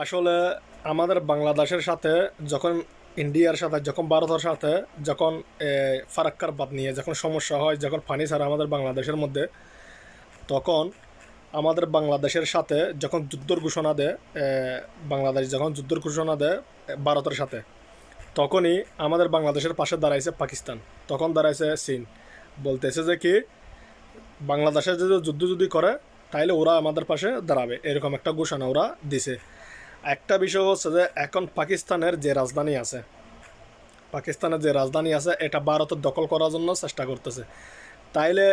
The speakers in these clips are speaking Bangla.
আসলে আমাদের বাংলাদেশের সাথে যখন ইন্ডিয়ার সাথে যখন ভারতের সাথে যখন ফারাক্কার বাদ নিয়ে যখন সমস্যা হয় যখন পানি ছাড়া আমাদের বাংলাদেশের মধ্যে তখন আমাদের বাংলাদেশের সাথে যখন যুদ্ধের ঘোষণা দেয় বাংলাদেশ যখন যুদ্ধের ঘোষণা দেয় ভারতের সাথে তখনই আমাদের বাংলাদেশের পাশে দাঁড়াইছে পাকিস্তান, তখন দাঁড়াইছে চীন। বলতেছে যে কি বাংলাদেশের যদি যুদ্ধ যদি করে তাইলে ওরা আমাদের পাশে দাঁড়াবে, এরকম একটা ঘোষণা ওরা দিছে। একটা বিষয় হচ্ছে যে এখন পাকিস্তানের যে রাজধানী আছে এটা ভারতের দখল করার জন্য চেষ্টা করতেছে। তাইলে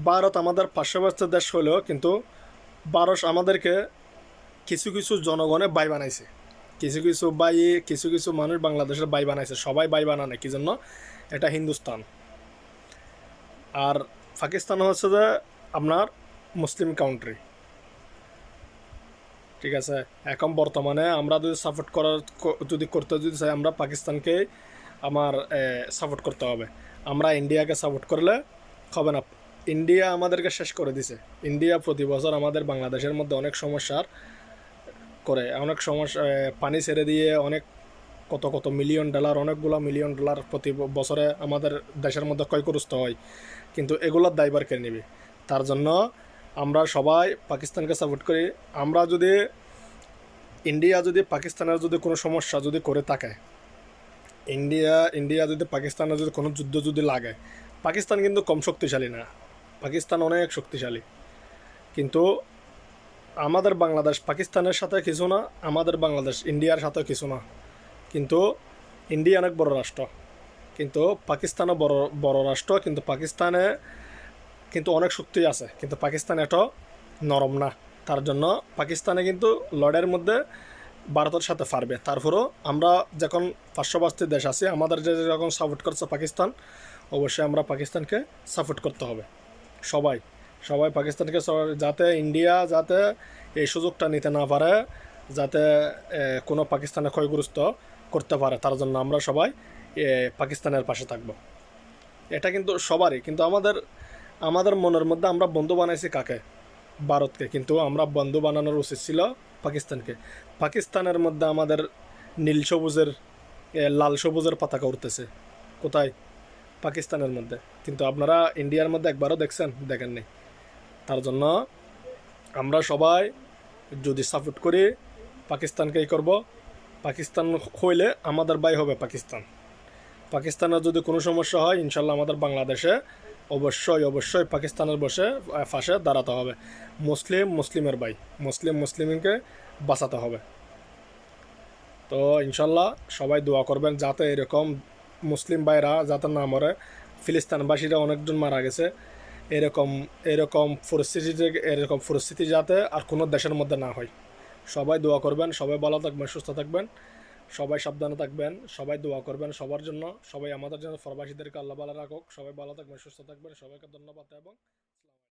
ভারত আমাদের পার্শ্ববর্তী দেশ হলেও কিন্তু ভারত আমাদেরকে কিছু কিছু জনগণে বাই বানাইছে, কিছু কিছু মানুষ বাংলাদেশের বাই বানাইছে, সবাই বাই বানানে কি জন্য? এটা হিন্দুস্তান। আর পাকিস্তান হচ্ছে যে আপনার মুসলিম কান্ট্রি, ঠিক আছে। এখন বর্তমানে আমরা যদি সাপোর্ট করার যদি করতে যদি চাই আমরা পাকিস্তানকে আমার সাপোর্ট করতে হবে। আমরা ইন্ডিয়াকে সাপোর্ট করলে হবে না। ইন্ডিয়া আমাদেরকে শেষ করে দিছে। ইন্ডিয়া প্রতি বছর আমাদের বাংলাদেশের মধ্যে অনেক সমস্যার করে, অনেক সমস্যা পানি ছেড়ে দিয়ে অনেক কত কত মিলিয়ন ডলার, অনেকগুলো মিলিয়ন ডলার প্রতি বছরে আমাদের দেশের মধ্যে ক্ষয়গ্রস্ত হয়। কিন্তু এগুলোর দায়ভার কে নিবে? তার জন্য আমরা সবাই পাকিস্তানকে সাপোর্ট করি। আমরা যদি ইন্ডিয়া যদি পাকিস্তানের যদি কোনো সমস্যা যদি করে থাকে, ইন্ডিয়া যদি পাকিস্তানের যদি কোনো যুদ্ধ যদি লাগে, পাকিস্তান কিন্তু কম শক্তিশালী না, পাকিস্তান অনেক শক্তিশালী। কিন্তু আমাদের বাংলাদেশ পাকিস্তানের সাথে কিছু না, আমাদের বাংলাদেশ ইন্ডিয়ার সাথে কিছু না। কিন্তু ইন্ডিয়া অনেক বড় রাষ্ট্র, কিন্তু পাকিস্তানও বড় বড় রাষ্ট্র, কিন্তু পাকিস্তানে কিন্তু অনেক শক্তি আছে, কিন্তু পাকিস্তান এত নরম না। তার জন্য পাকিস্তানে কিন্তু লড়াইয়ের মধ্যে ভারতের সাথে পারবে। তারপরেও আমরা যখন পার্শ্ববর্তী দেশ আছি, আমাদের যে যখন সাপোর্ট করছে পাকিস্তান, অবশ্যই আমরা পাকিস্তানকে সাপোর্ট করতে হবে। সবাই সবাই পাকিস্তানকে যাতে ইন্ডিয়া যাতে এই সুযোগটা নিতে না পারে, যাতে কোনো পাকিস্তানে ক্ষয়গ্রস্ত করতে পারে, তার জন্য আমরা সবাই পাকিস্তানের পাশে থাকব। এটা কিন্তু সবারই, কিন্তু আমাদের আমাদের মনের মধ্যে আমরা বন্ধু বানাইছি কাকে? ভারতকে। কিন্তু আমরা বন্ধু বানানোর উচিত ছিল পাকিস্তানকে। পাকিস্তানের মধ্যে আমাদের নীল সবুজের লাল সবুজের পতাকা উঠতেছে কোথায়? পাকিস্তানের মধ্যে। কিন্তু আপনারা ইন্ডিয়ার মধ্যে একবারও দেখেননি। তার জন্য আমরা সবাই যদি সাপোর্ট করি পাকিস্তানকেই করব। পাকিস্তান হইলে আমাদের ভাই হবে পাকিস্তান। পাকিস্তানের যদি কোনো সমস্যা হয় ইনশাল্লাহ আমাদের বাংলাদেশে অবশ্যই পাকিস্তানের পাশে দাঁড়াতে হবে। মুসলিমের ভাই, মুসলিমকে বাঁচাতে হবে। তো ইনশাল্লাহ সবাই দোয়া করবেন যাতে এরকম মুসলিম ভাইরা যাতে না মরে। ফিলিস্তিনবাসীরা অনেকজন মারা গেছে। এরকম এরকম পরিস্থিতি যাতে আর কোনো দেশের মধ্যে না হয়। সবাই দোয়া করবেন, সবাই ভালো থাকবেন, সুস্থ থাকবেন, সবাই সাবধানে থাকবেন, সবাই দোয়া করবেন সবার জন্য, সবাই আমাদের জন্য, প্রবাসীদেরকে আল্লাহ ভালো রাখুক। সবাই ভালো থাকবেন, সুস্থ থাকবেন, সবাইকে ধন্যবাদ এবং